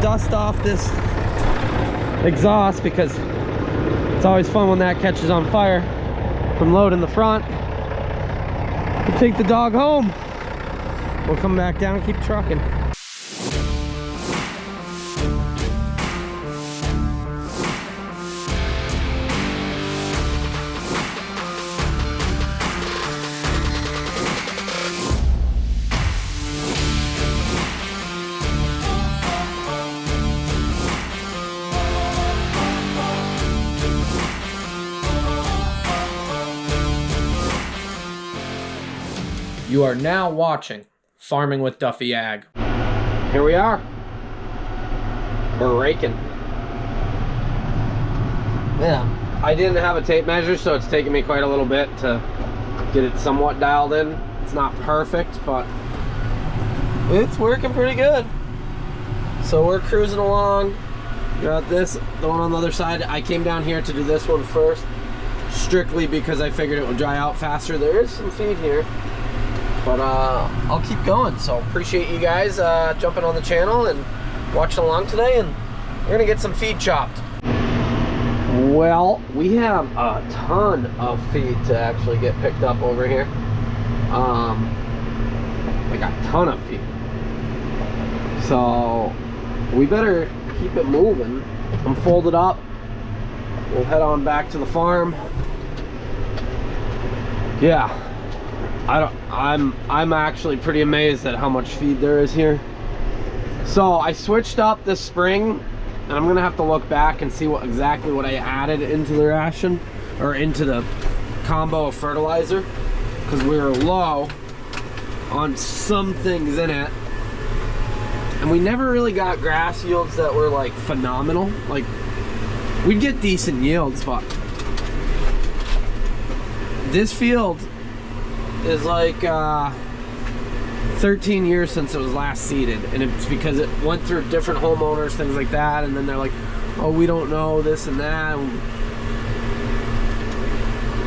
dust off this exhaust because it's always fun when that catches on fire from loading the front. We'll take the dog home. We'll come back down and keep trucking. You are now watching Farming with Duffy Ag. Here we are. We're raking. Yeah, I didn't have a tape measure, so it's taken me quite a little bit to get it somewhat dialed in. It's not perfect, but it's working pretty good. So we're cruising along. Got this, the one on the other side. I came down here to do this one first, strictly because I figured it would dry out faster. There is some feed here, but I'll keep going. So appreciate you guys jumping on the channel and watching along today, and we're gonna get some feed chopped. Well, we have a ton of feed to actually get picked up over here. Like a ton of feed. So we better keep it moving. I'm folded up. We'll head on back to the farm. Yeah. I'm actually pretty amazed at how much feed there is here. So I switched up this spring, and I'm gonna have to look back and see exactly what I added into the ration or into the combo of fertilizer, because we were low on some things in it, and we never really got grass yields that were like phenomenal. Like, we'd get decent yields, but this field is like 13 years since it was last seeded, and it's because it went through different homeowners, things like that, and then they're like, oh, we don't know this and that. And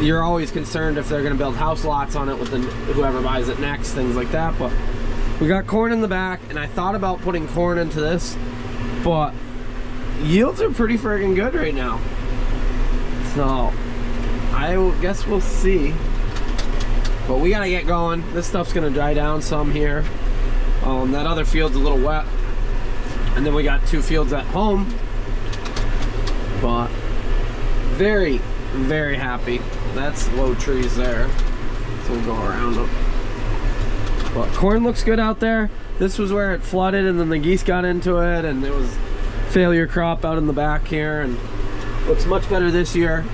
you're always concerned if they're going to build house lots on it with whoever buys it next, things like that. But we got corn in the back, and I thought about putting corn into this, but yields are pretty friggin' good right now. So I guess we'll see. But we gotta get going. This stuff's gonna dry down some here. That other field's a little wet. And then we got 2 fields at home. But very, very happy. That's low trees there. So we'll go around them. But corn looks good out there. This was where it flooded and then the geese got into it, and there was failure crop out in the back here, and looks much better this year.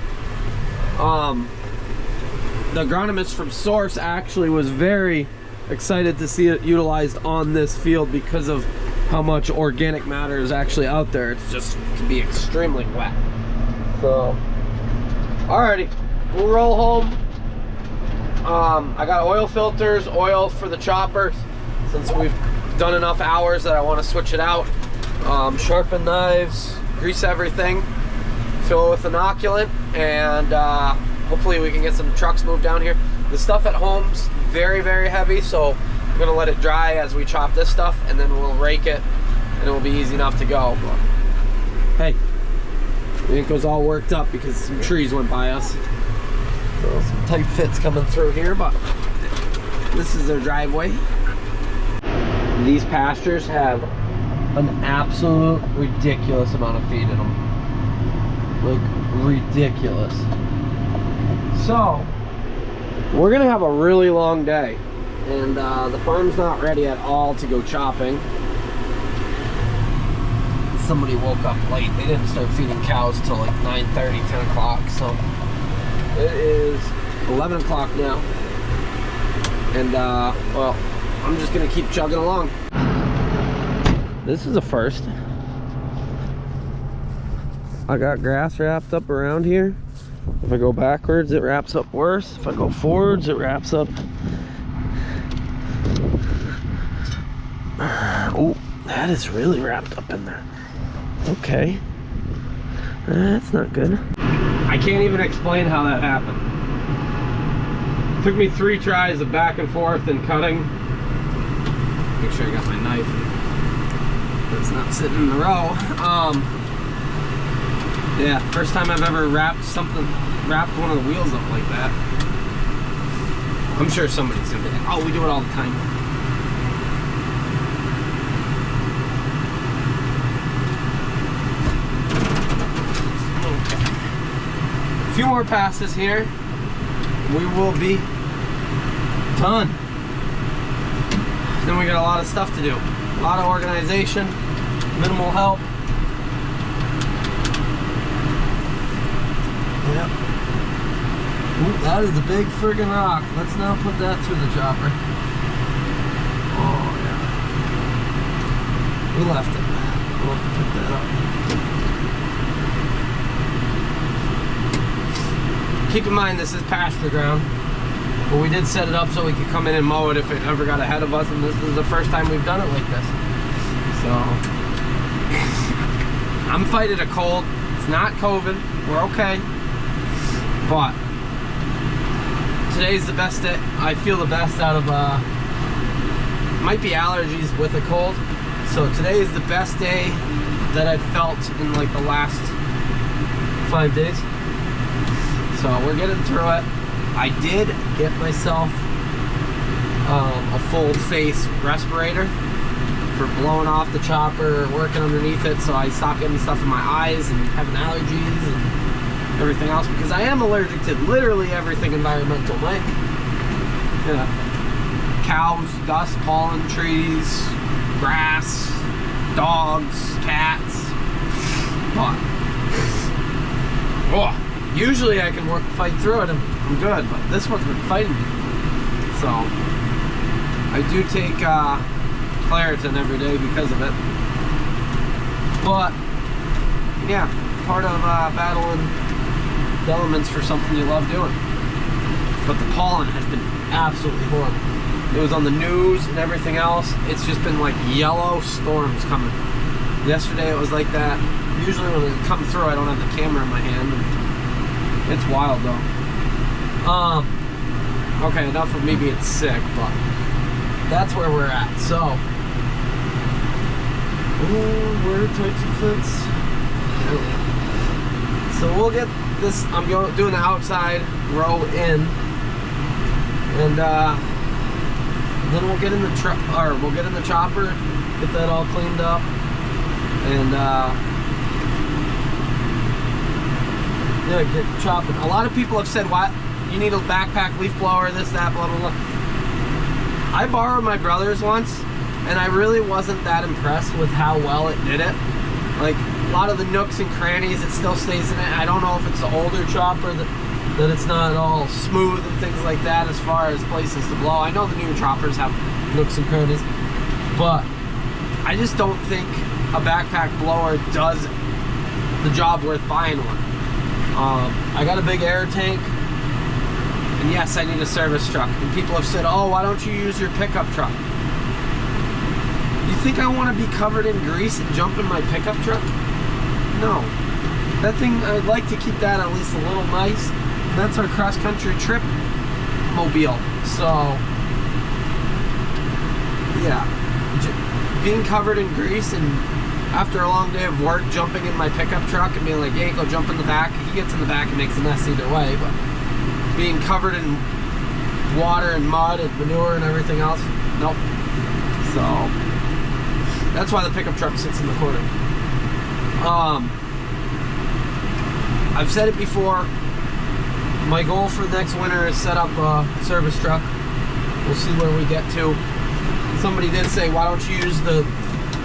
The agronomist from Source actually was very excited to see it utilized on this field because of how much organic matter is actually out there. It's just, it can be extremely wet. So, alrighty, we'll roll home. I got oil filters, oil for the choppers, since we've done enough hours that I want to switch it out. Sharpen knives, grease everything, fill it with inoculant, and hopefully we can get some trucks moved down here. The stuff at home's very, very heavy, so I'm gonna let it dry as we chop this stuff, and then we'll rake it, and it will be easy enough to go. But hey, I think it was all worked up because some trees went by us. So some tight fits coming through here, but this is their driveway. These pastures have an absolute ridiculous amount of feed in them. Like, ridiculous. So we're gonna have a really long day, and the farm's not ready at all to go chopping. Somebody woke up late. They didn't start feeding cows till like 9:30, 10 o'clock. So it is 11 o'clock now, and well, I'm just gonna keep chugging along. This is a first. I got grass wrapped up around here. If I go backwards, it wraps up worse. If I go forwards, it wraps up. Oh, that is really wrapped up in there. Okay. That's not good. I can't even explain how that happened. It took me 3 tries of back and forth and cutting. Make sure I got my knife. It's not sitting in the row. Yeah, first time I've ever wrapped one of the wheels up like that. I'm sure somebody's gonna be like, oh, we do it all the time. Okay. A few more passes here. We will be done. Then we got a lot of stuff to do. A lot of organization, minimal help. Yep. Ooh, that is a big friggin' rock. Let's now put that through the chopper. Oh, yeah. We left it. We'll have to pick that up. Keep in mind, this is pasture ground. But we did set it up so we could come in and mow it if it ever got ahead of us, and this is the first time we've done it like this. So, I'm fighting a cold. It's not COVID. We're okay. But today's the best day. I feel the best out of, might be allergies with a cold. So today is the best day that I've felt in like the last 5 days. So we're getting through it. I did get myself a full face respirator for blowing off the chopper, working underneath it, so I stopped getting stuff in my eyes and having allergies and everything else, because I am allergic to literally everything environmental. Cows, dust, pollen, trees, grass, dogs, cats. But usually I can fight through it and I'm good, but this one's been fighting me. So I do take Claritin every day because of it. But yeah, part of battling the elements for something you love doing. But the pollen has been absolutely horrible. It was on the news and everything else. It's just been like yellow storms coming. Yesterday it was like that. Usually when it comes through, I don't have the camera in my hand. It's wild though. Okay, enough of me being sick, but that's where we're at. So, we're tight fence. So we'll get this. I'm doing the outside row in, and then we'll get in the chopper, get that all cleaned up, and yeah, get chopping. A lot of people have said, "What? You need a backpack leaf blower, this, that, blah, blah, blah." I borrowed my brother's once, and I really wasn't that impressed with how well it did it. Like, a lot of the nooks and crannies, it still stays in it. I don't know if it's the older chopper that it's not all smooth and things like that as far as places to blow. I know the newer choppers have nooks and crannies, but I just don't think a backpack blower does the job worth buying one. I got a big air tank, and yes, I need a service truck. And people have said, oh, why don't you use your pickup truck? You think I want to be covered in grease and jump in my pickup truck? No. That thing, I'd like to keep that at least a little nice. That's our cross-country trip mobile. So, yeah. Being covered in grease and after a long day of work, jumping in my pickup truck and being like, hey, go jump in the back. He gets in the back and makes a mess either way, but being covered in water and mud and manure and everything else, nope. So that's why the pickup truck sits in the corner. I've said it before, my goal for next winter is set up a service truck. We'll see where we get to. Somebody did say, why don't you use the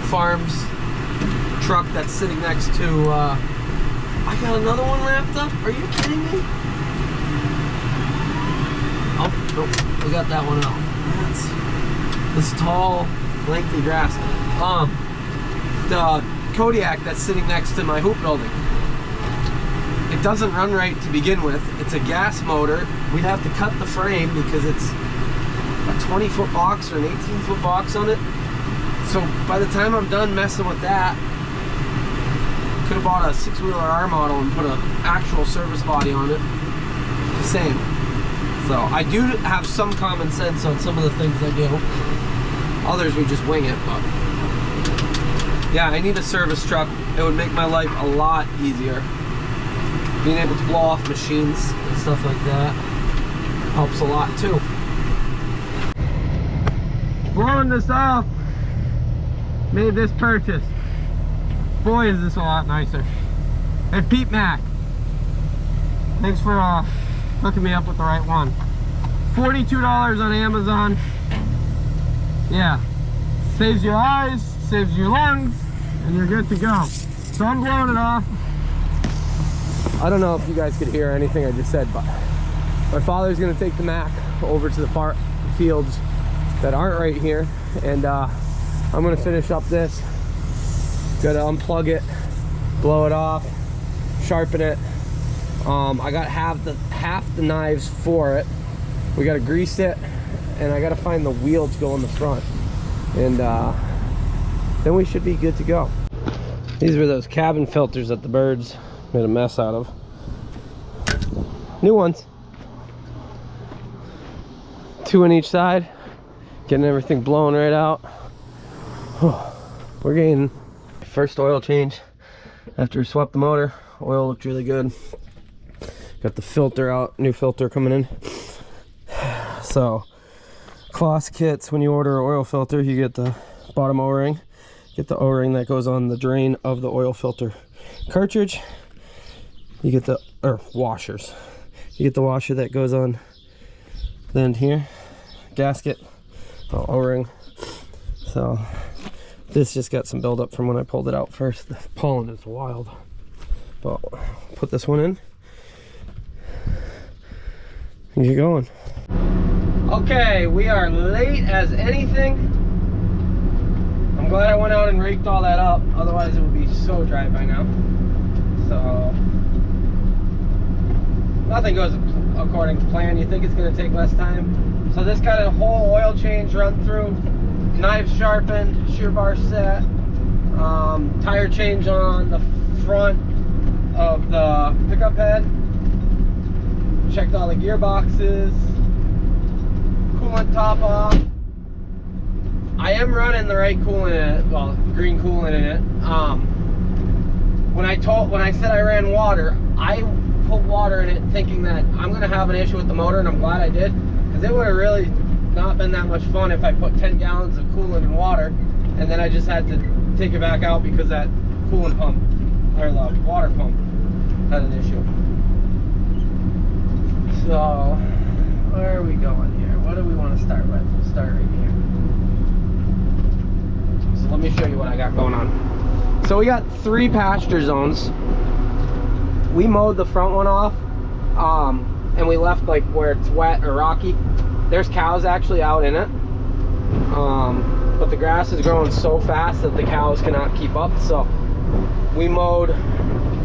farm's truck that's sitting next to I got another one wrapped up? Are you kidding me? Oh, nope, we got that one out. That's this tall, lengthy grass. The Kodiak that's sitting next to my hoop building, it doesn't run right to begin with. It's a gas motor. We'd have to cut the frame because it's a 20-foot box or an 18-foot box on it. So by the time I'm done messing with that, could have bought a 6-wheeler R model and put an actual service body on it. Same. So I do have some common sense on some of the things I do. Others we just wing it, but Yeah, I need a service truck. It would make my life a lot easier. Being able to blow off machines and stuff like that helps a lot too. Blowing this off, made this purchase. Boy, is this a lot nicer. Hey, Pete Mac, thanks for hooking me up with the right one. $42 on Amazon. Yeah, saves your eyes, saves your lungs, and you're good to go. So I'm blowing it off. I don't know if you guys could hear anything I just said, but my father's gonna take the Mac over to the far fields that aren't right here, and I'm gonna finish up this. Gotta unplug it, blow it off, sharpen it. I got half the knives for it. We gotta grease it, and I gotta find the wheel to go in the front, and then we should be good to go. These were those cabin filters that the birds made a mess out of. New ones. 2 on each side. Getting everything blown right out. We're getting first oil change after we swapped the motor. Oil looked really good. Got the filter out, new filter coming in. So Kloss kits, when you order an oil filter, you get the bottom O-ring, get the O-ring that goes on the drain of the oil filter cartridge. You get the washers. You get the washer that goes on the end here, gasket, O-ring. So this just got some buildup from when I pulled it out first. The pollen is wild. But put this one in and get going. Okay, we are late as anything. I'm glad I went out and raked all that up, otherwise it would be so dry by now. So nothing goes according to plan. You think it's going to take less time. So this got a whole oil change run through, knives sharpened, shear bar set, tire change on the front of the pickup head, checked all the gearboxes, coolant top off. I am running the right coolant in it, well, green coolant in it. When I said I ran water, I put water in it thinking that I'm gonna have an issue with the motor, and I'm glad I did, because it would have really not been that much fun if I put 10 gallons of coolant in water and then I just had to take it back out because that coolant pump, or the water pump, had an issue. So where are we going here? What do we want to start with? We'll start right here. So let me show you what I got going on. So we got 3 pasture zones. We mowed the front one off, and we left like where it's wet or rocky. There's cows actually out in it, but the grass is growing so fast that the cows cannot keep up. So we mowed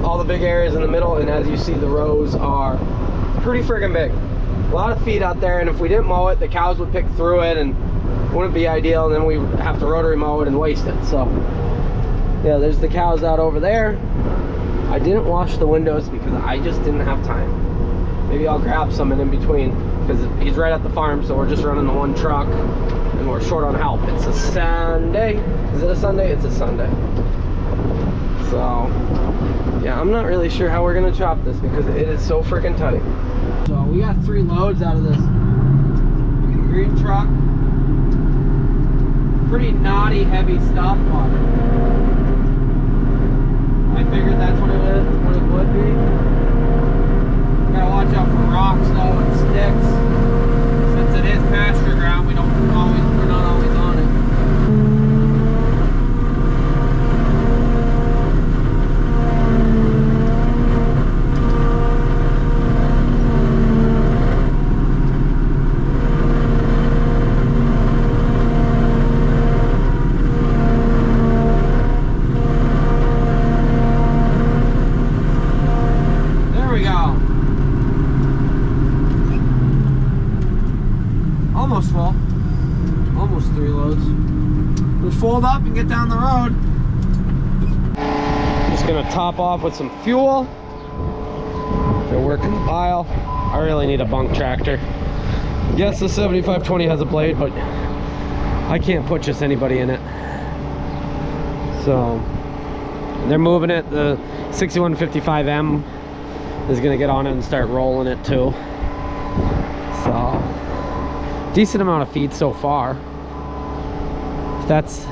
all the big areas in the middle, and as you see, the rows are pretty friggin' big. A lot of feed out there, and if we didn't mow it, the cows would pick through it and it wouldn't be ideal, and then we would have to rotary mow it and waste it. So yeah, there's the cows out over there. I didn't wash the windows because I just didn't have time. Maybe I'll grab some in between, because he's right at the farm, so we're just running the one truck and we're short on help. It's a Sunday. Is it a Sunday? It's a Sunday. So yeah, I'm not really sure how we're gonna chop this because it is so freaking tight. So we got 3 loads out of this green truck. Pretty knotty, heavy stuff, but I figured that's what it would be. Gotta watch out for rocks though and sticks. Since it is pasture ground, we're not always on it. Almost full. Almost 3 loads. We'll fold up and get down the road. Just gonna top off with some fuel. They're working the pile. I really need a Bunk tractor. Yes, the 7520 has a blade, but I can't put just anybody in it. So they're moving it. The 6155M is gonna get on it and start rolling it too. So decent amount of feed so far. That's,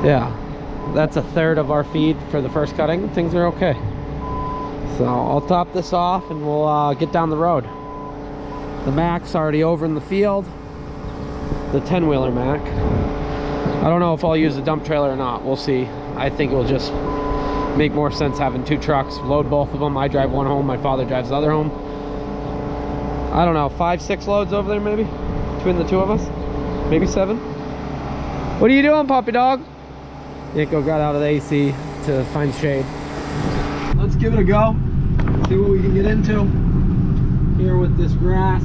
yeah, that's a third of our feed for the first cutting. Things are okay. So I'll top this off and we'll get down the road. The Mac's already over in the field, the 10-wheeler Mac. I don't know if I'll use the dump trailer or not. We'll see. I think it will just make more sense having two trucks, load both of them. I drive one home, my father drives the other home. I don't know, 5-6 loads over there maybe, between the two of us, maybe 7. What are you doing, puppy dog? Yanko got out of the AC to find shade. Let's give it a go, see what we can get into here with this grass.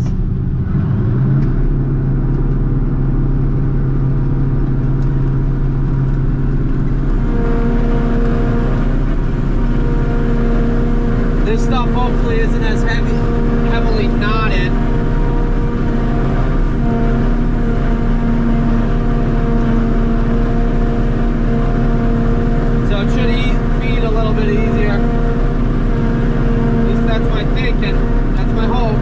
This stuff hopefully isn't as heavily knotted. So it should feed a little bit easier. At least that's my thinking. That's my hope.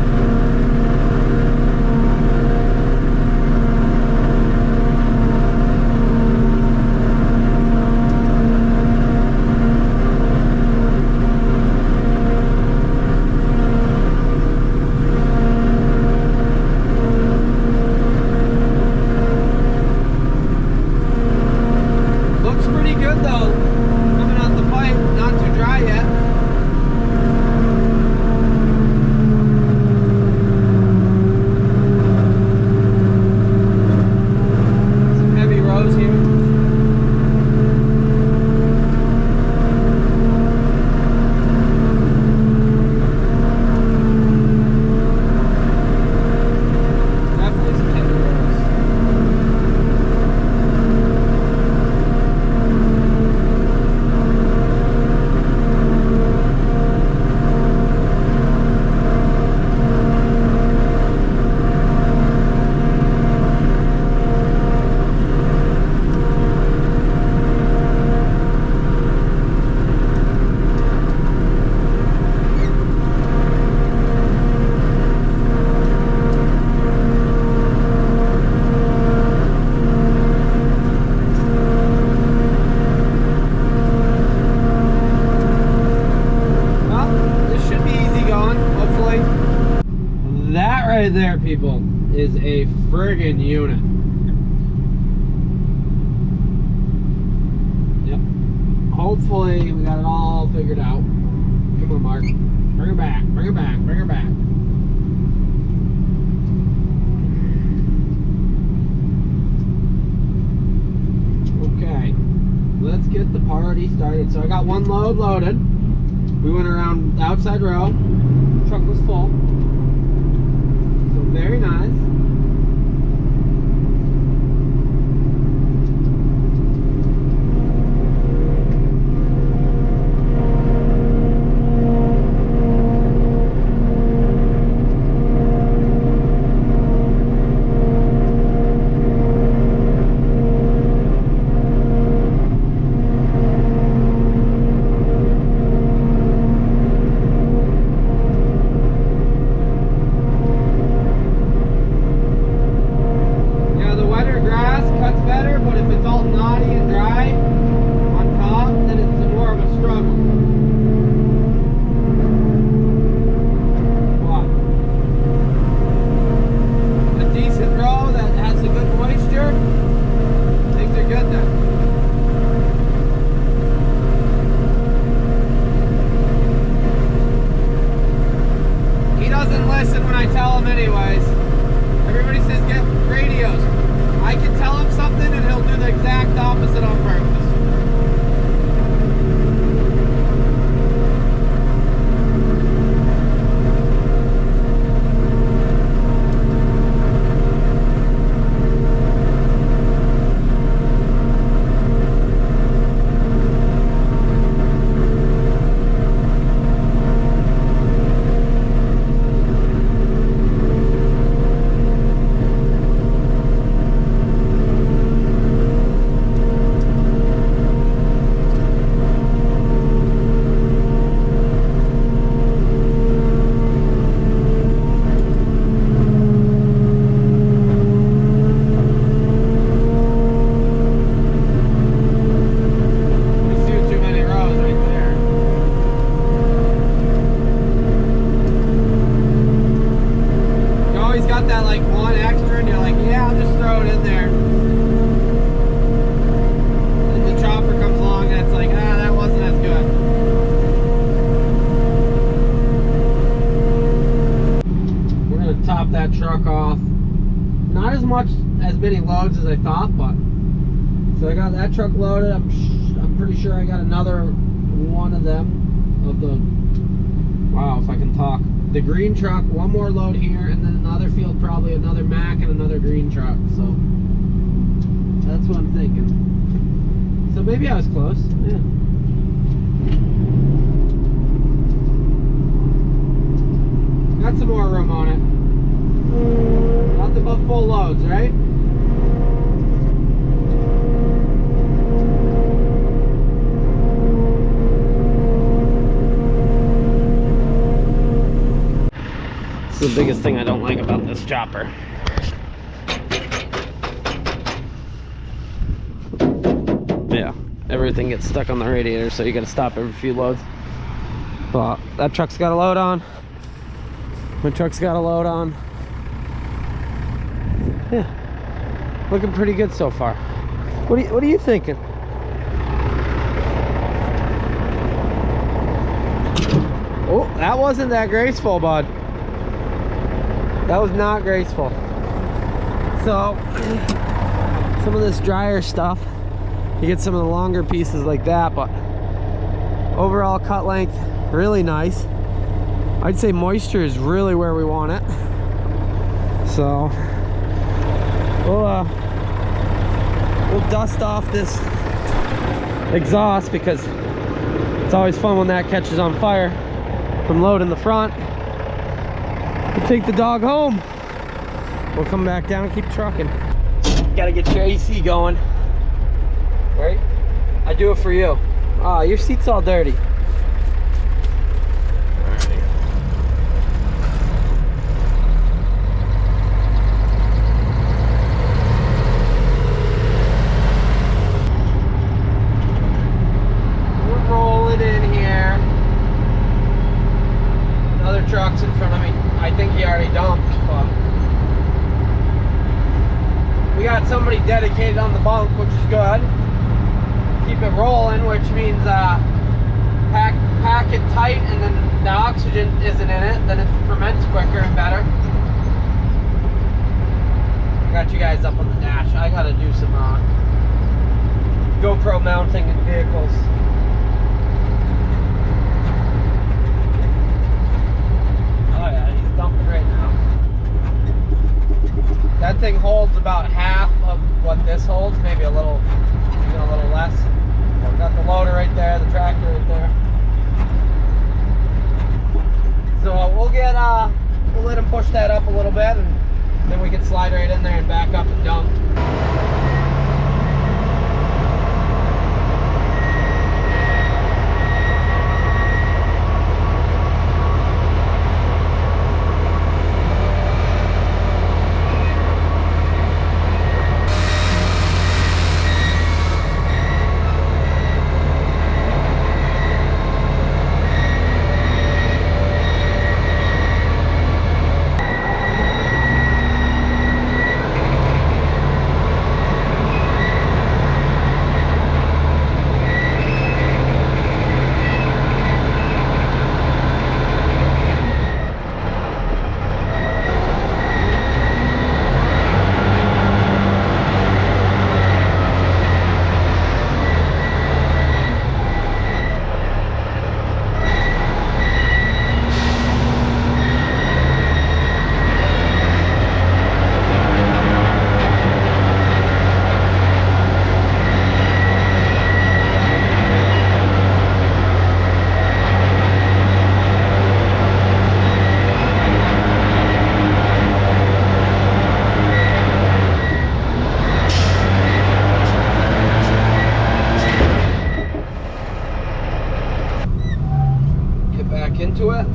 Right there, people, is a friggin' unit. Yep. Hopefully we got it all figured out. Come on, Mark. Bring her back. Bring her back. Bring her back. Okay. Let's get the party started. So I got one load loaded. We went around the outside row. Truck was full. Very nice. as I thought, but so I got that truck loaded. I'm pretty sure I got another one of them, of the, wow, if I can talk, the green truck, one more load here, and then another field, probably another Mack and another green truck. So that's what I'm thinking. So maybe I was close. Yeah. Got some more room on it. Nothing but full loads, right? This is the biggest thing I don't like about this chopper. Yeah, everything gets stuck on the radiator, so you gotta stop every few loads. But that truck's got a load on. My truck's got a load on. Yeah, looking pretty good so far. What are you thinking? Oh, that wasn't that graceful, bud. That was not graceful. So, some of this drier stuff, you get some of the longer pieces like that, but overall cut length, really nice. I'd say moisture is really where we want it. So, we'll dust off this exhaust because it's always fun when that catches on fire from loading the front. We'll take the dog home. We'll come back down and keep trucking. Gotta get your AC going, right? I do it for you. Ah, your seat's all dirty. We're rolling in here. Another truck's in front of me. I think he already dumped, but we got somebody dedicated on the bunk, which is good. Keep it rolling, which means pack it tight, and then the oxygen isn't in it, then it ferments quicker and better. I got you guys up on the dash. I gotta do some GoPro mounting in vehicles. Oh yeah, he's dumping right now. That thing holds about half of what this holds, maybe a little, even a little less. I've got the loader right there, the tractor right there. So we'll let him push that up a little bit, and then we can slide right in there and back up and dump. Into it.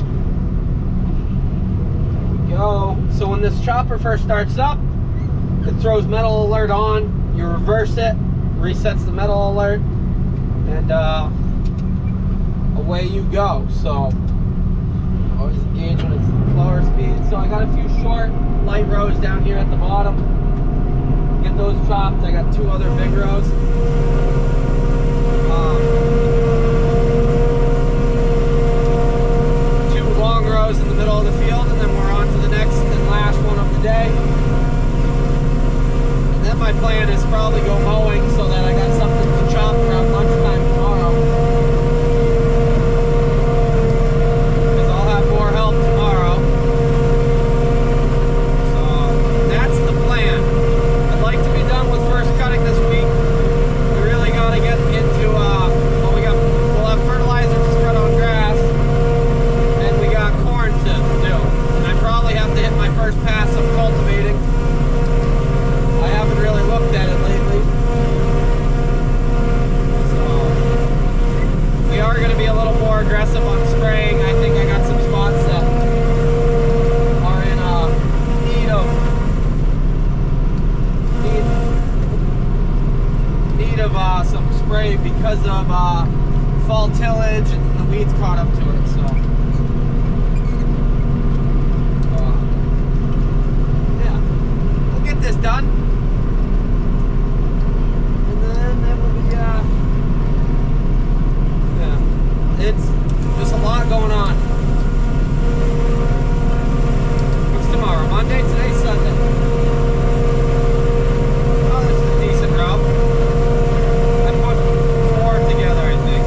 There we go. So when this chopper first starts up, it throws metal alert on. You reverse it, resets the metal alert, and away you go. So always engage when it's lower speed. So I got a few short, light rows down here at the bottom. Get those chopped. I got 2 other big rows. In the middle of the field, and then we're on to the next and last one of the day. And then my plan fall tillage and the weeds caught up to it, so. Yeah, we'll get this done. And then that will be, yeah, it's just a lot going on. What's tomorrow? Monday? Today's Sunday. Oh, this is a decent route. I put 4 together, I think.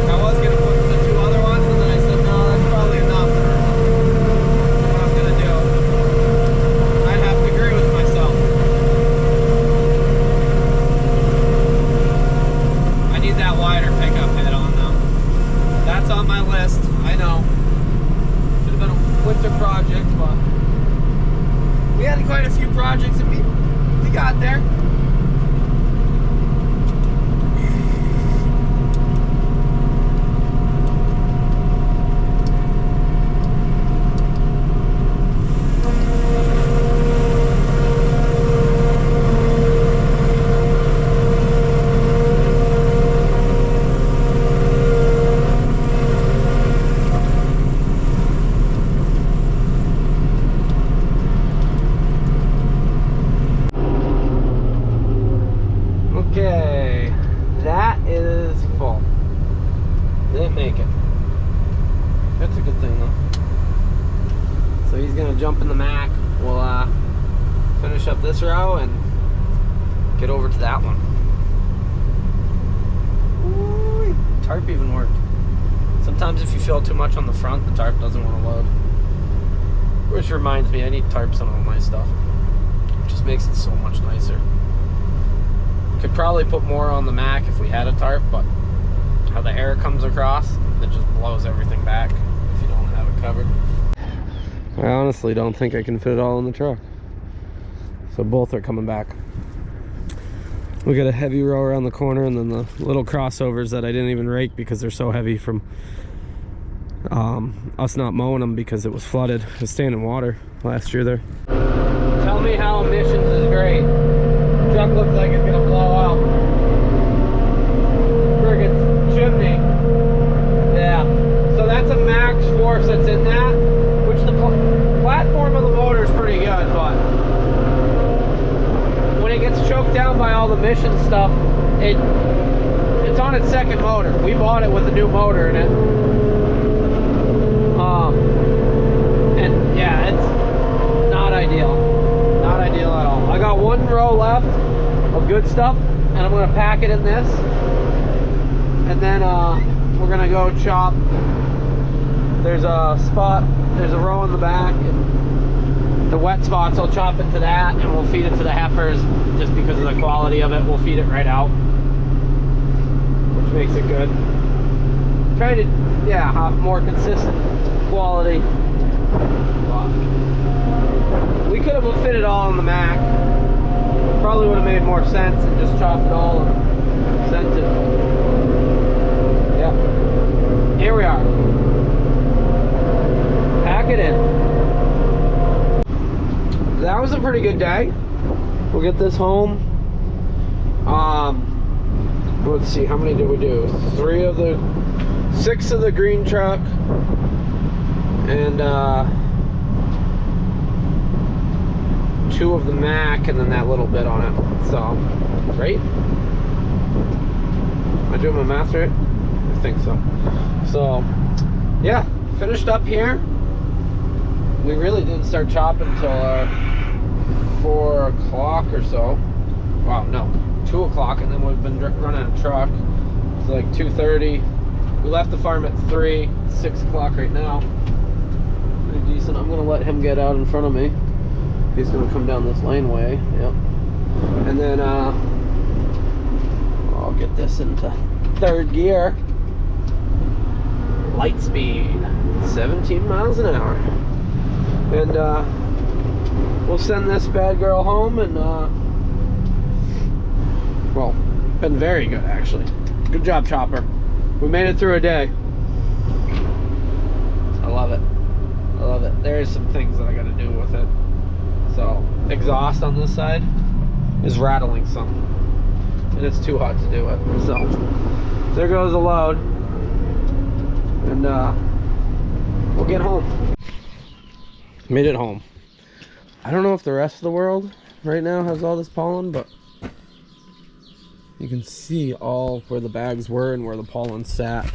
I was going to put the 2 other ones, and then I said, no, that's probably enough for what I'm going to do. I'd have to agree with myself. I need that wider pickup head on, though. That's on my list, I know. Should have been a winter project, but we had quite a few projects and we got there. Okay, that is full. Didn't make it. That's a good thing though. So he's gonna jump in the Mac. We'll finish up this row and get over to that one. Ooh, tarp even worked. Sometimes if you fill too much on the front, the tarp doesn't want to load. Which reminds me, I need tarps on all my stuff. It just makes it so much nicer. Could probably put more on the Mac if we had a tarp, but how the air comes across, it just blows everything back if you don't have it covered. I honestly don't think I can fit it all in the truck. So both are coming back. We got a heavy row around the corner and then the little crossovers that I didn't even rake because they're so heavy from us not mowing them because it was flooded. It was staying in water last year there. Tell me how emissions is great. Truck looks like it's gonna blow out. Friggin' chimney. Yeah. So that's a max force that's in that, which the platform of the motor is pretty good, but when it gets choked down by all the emission stuff, it's on its second motor. We bought it with a new motor in it. And yeah, it's not ideal. Not ideal at all. I got 1 row left of good stuff, and I'm gonna pack it in this, and then we're gonna go chop. There's a spot, there's a row in the back, and the wet spots, I'll chop into that, and we'll feed it to the heifers. Just because of the quality of it, we'll feed it right out, which makes it good. Trying to, yeah, have more consistent quality. We could have fit it all in the Mac. Probably would have made more sense and just chopped it all and sent it. Yeah. Here we are. Pack it in. That was a pretty good day. We'll get this home. Let's see, how many did we do? 6 of the green truck. And 2 of the Mac, and then that little bit on it. So, right? Am I doing my math right? I think so. So, yeah, finished up here. We really didn't start chopping until 4 o'clock or so. Wow, no, 2 o'clock, and then we've been running a truck. It's like 2:30. We left the farm at 3, 6 o'clock right now. Pretty decent. I'm gonna let him get out in front of me. He's gonna come down this laneway. Yep. And then I'll get this into 3rd gear. Light speed, 17 miles an hour. And we'll send this bad girl home, and well, been very good actually. Good job, Chopper. We made it through a day. I love it. I love it. There's some things that I got to do with it. So, exhaust on this side is rattling some, and it's too hot to do it. So, There goes the load. And we'll get home. Made it home. I don't know if the rest of the world right now has all this pollen, but you can see all where the bags were and where the pollen sat.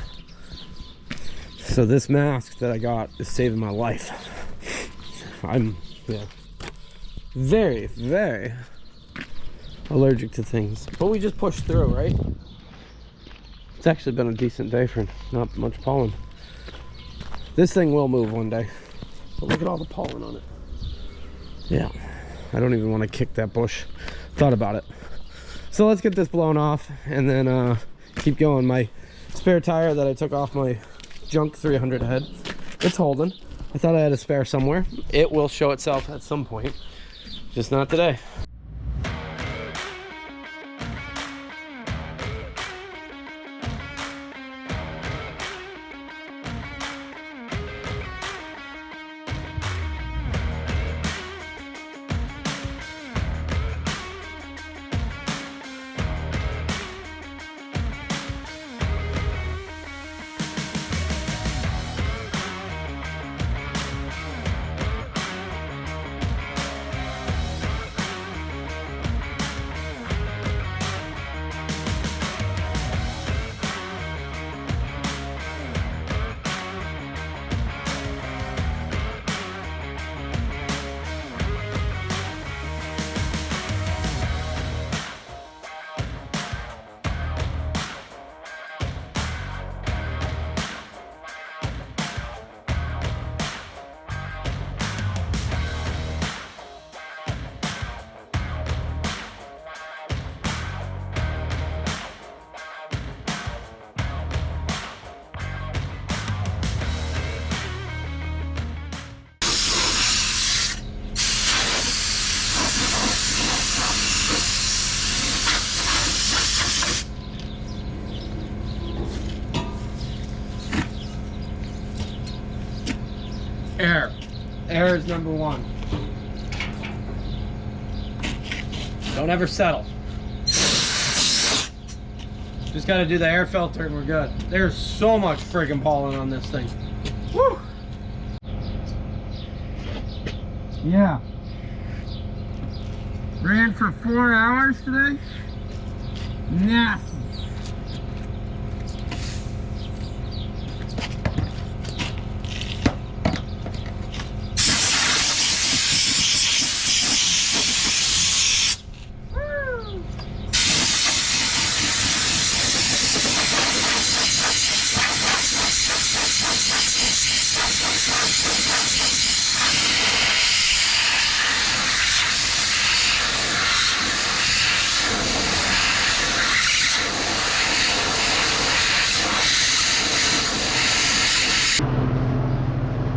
So this mask that I got is saving my life. I'm very, very allergic to things, but we just pushed through, right? It's actually been a decent day for not much pollen. This thing will move one day, but look at all the pollen on it. Yeah, I don't even want to kick that bush. Thought about it. So let's get this blown off and then keep going. My spare tire that I took off my junk 300 head, it's holding. I thought I had a spare somewhere. It will show itself at some point, just not today. Air. Air is number one. Don't ever settle. Just got to do the air filter and we're good. There's so much friggin' pollen on this thing. Woo! Yeah. Ran for 4 hours today. Nasty.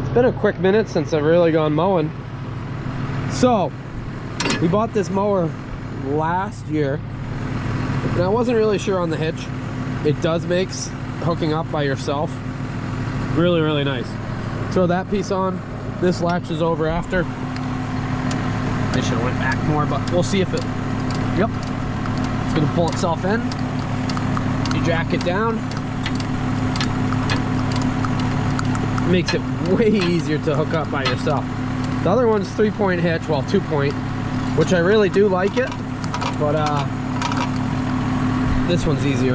It's been a quick minute since I've really gone mowing. So, we bought this mower last year, and I wasn't really sure on the hitch. It does make hooking up by yourself really, really nice. Throw that piece on, this latches over after. I should have went back more, but we'll see if it, yep. It's gonna pull itself in. You jack it down. Makes it way easier to hook up by yourself. The other one's 3-point hitch, well 2-point, which I really do like it, but this one's easier.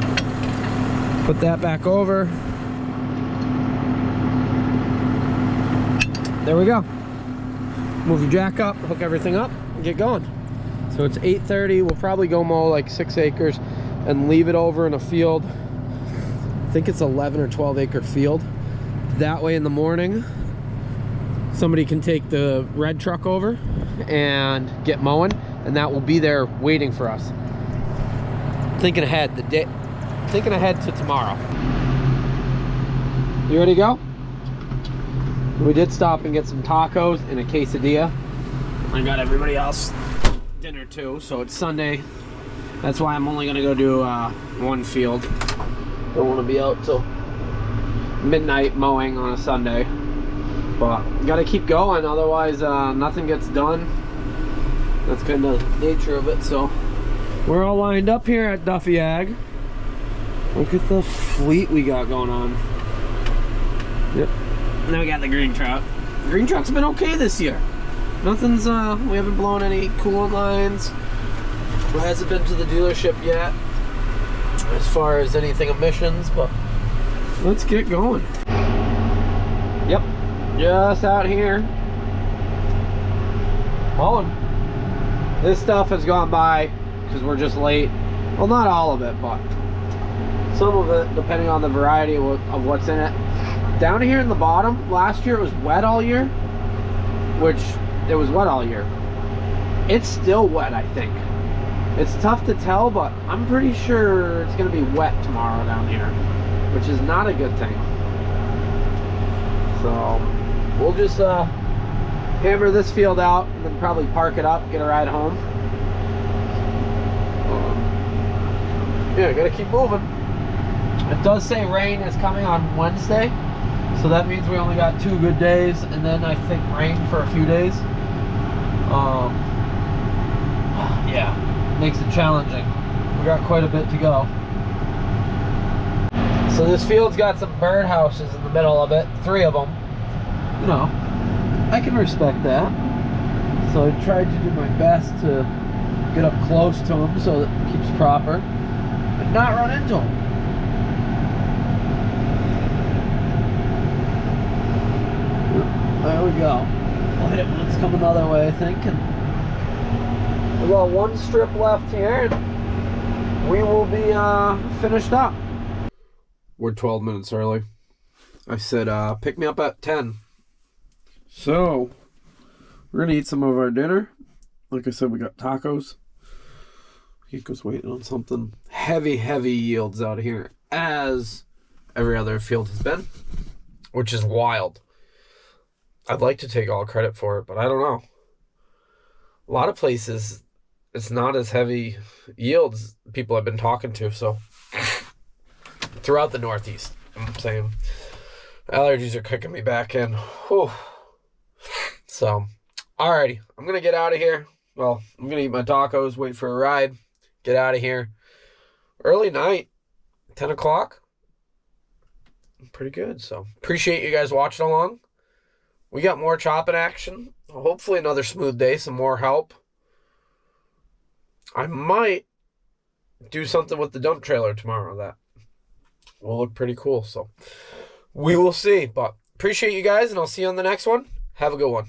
Put that back over. There we go. Move your jack up, hook everything up, and get going. So it's 8:30, we'll probably go mow like 6 acres and leave it over in a field. I think it's 11 or 12 acre field. That way in the morning, somebody can take the red truck over and get mowing, and that will be there waiting for us. Thinking ahead, thinking ahead to tomorrow. You ready to go? We did stop and get some tacos and a quesadilla. I got everybody else dinner too, so it's Sunday. That's why I'm only gonna go do one field. Don't want to be out till midnight mowing on a Sunday, but gotta keep going, otherwise nothing gets done. That's kind of the nature of it. So we're all lined up here at Duffy Ag. Look at the fleet we got going on. Yep. And then we got the green truck. The green truck's been okay this year. Nothing's, we haven't blown any coolant lines. It hasn't been to the dealership yet as far as anything emissions, but let's get going. Yep, just out here. Mowing. This stuff has gone by because we're just late. Well, not all of it, but some of it, depending on the variety of what's in it. Down here in the bottom, last year it was wet all year, which it was wet all year. It's still wet, I think. It's tough to tell, but I'm pretty sure it's going to be wet tomorrow down here, which is not a good thing. So we'll just hammer this field out and then probably park it up, get a ride home. Yeah, gotta keep moving. It does say rain is coming on Wednesday, so that means we only got 2 good days, and then I think rain for a few days. Yeah, makes it challenging. We got quite a bit to go. So this field's got some bird houses in the middle of it, 3 of them. You know, I can respect that. So I tried to do my best to get up close to them so that it keeps proper, but not run into them. There we go. We'll hit it when it's coming the other way, I think. And we got 1 strip left here, and we will be finished up. We're 12 minutes early. I said, pick me up at 10. So, we're going to eat some of our dinner. Like I said, we got tacos. Hiko's waiting on something. Heavy yields out here, as every other field has been, which is wild. I'd like to take all credit for it, but I don't know. A lot of places, it's not as heavy yields people have been talking to, so throughout the Northeast, I'm saying. Allergies are kicking me back in. Whew. So, alrighty, I'm going to get out of here. Well, I'm going to eat my tacos, wait for a ride, get out of here. Early night, 10 o'clock. Pretty good, so appreciate you guys watching along. We got more chopping action. Hopefully another smooth day, some more help. I might do something with the dump trailer tomorrow that will look pretty cool. So we will see. But appreciate you guys, and I'll see you on the next one. Have a good one.